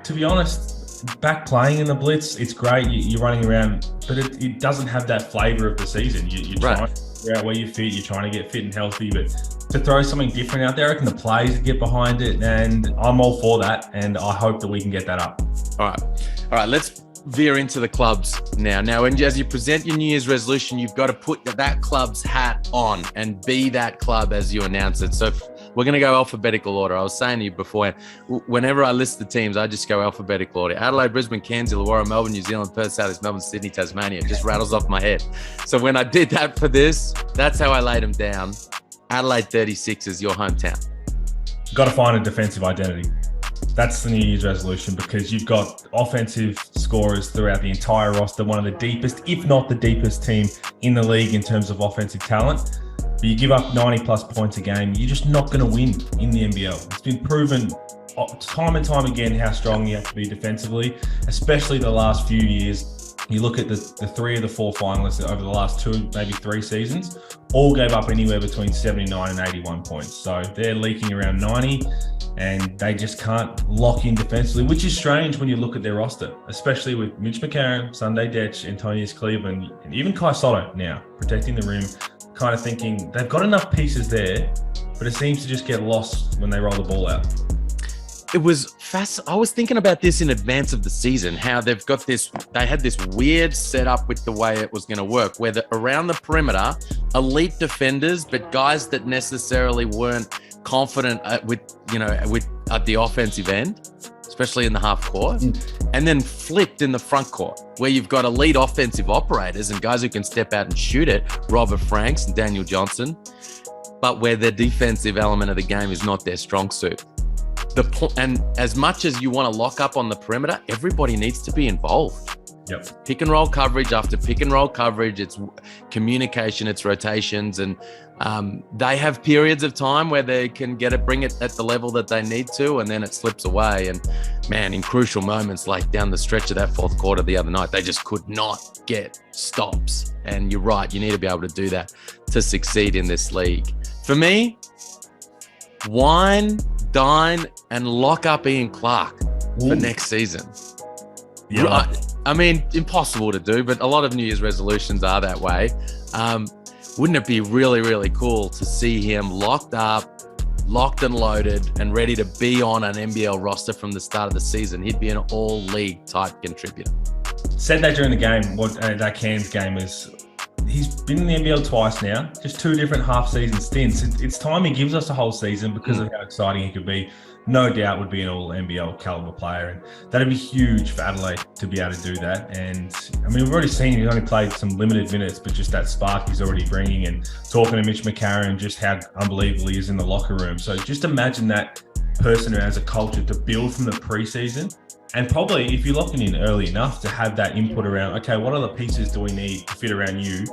to be honest, back playing in the blitz, it's great. You're running around, but it doesn't have that flavour of the season. You're trying to figure out where you fit. You're trying to get fit and healthy, but to throw something different out there, I reckon the players get behind it, and I'm all for that. And I hope that we can get that up. All right. Let's veer into the clubs now. Now, as you present your New Year's resolution, you've got to put that club's hat on and be that club as you announce it. So we're going to go alphabetical order. I was saying to you before, whenever I list the teams, I just go alphabetical order. Adelaide, Brisbane, Cairns, Illawarra, Melbourne, New Zealand, Perth, South, Melbourne, Sydney, Tasmania. It just rattles off my head. So when I did that for this, that's how I laid them down. Adelaide 36 is your hometown. Got to find a defensive identity. That's the New Year's resolution, because you've got offensive scorers throughout the entire roster, one of the deepest, if not the deepest team in the league in terms of offensive talent. But you give up 90 plus points a game, you're just not going to win in the NBL. It's been proven time and time again how strong you have to be defensively, especially the last few years. You look at the 3 of the 4 finalists over the last 2, maybe 3 seasons, all gave up anywhere between 79 and 81 points. So they're leaking around 90, and they just can't lock in defensively, which is strange when you look at their roster, especially with Mitch McCarron, Sunday Dech, Antonius Cleveland, and even Kai Sotto now protecting the rim, kind of thinking they've got enough pieces there, but it seems to just get lost when they roll the ball out. It was I was thinking about this in advance of the season, how they had this weird setup with the way it was going to work, where around the perimeter, elite defenders, but guys that necessarily weren't confident at the offensive end, especially in the half court, and then flipped in the front court, where you've got elite offensive operators and guys who can step out and shoot it, Robert Franks and Daniel Johnson, but where the defensive element of the game is not their strong suit. And as much as you want to lock up on the perimeter, everybody needs to be involved. Yep. Pick and roll coverage after pick and roll coverage. It's communication, it's rotations, and they have periods of time where they can bring it at the level that they need to, and then it slips away. And man, in crucial moments like down the stretch of that fourth quarter the other night, they just could not get stops. And you're right, you need to be able to do that to succeed in this league. For me, wine, dine, and lock up Ian Clark for next season. Yeah. I mean, impossible to do, but a lot of New Year's resolutions are that way. Wouldn't it be really, really cool to see him locked and loaded, and ready to be on an NBL roster from the start of the season? He'd be an all-league type contributor. Said that during the game, that Cairns game is, he's been in the NBL twice now, just 2 different half-season stints. It's time he gives us a whole season because of how exciting he could be. No doubt would be an all NBL caliber player, and that'd be huge for Adelaide to be able to do that. And I mean, we've already seen he's only played some limited minutes, but just that spark he's already bringing, and talking to Mitch McCarron, just how unbelievable he is in the locker room. So just imagine that person who has a culture to build from the preseason, and probably if you're locking in early enough to have that input around, okay, what other pieces do we need to fit around you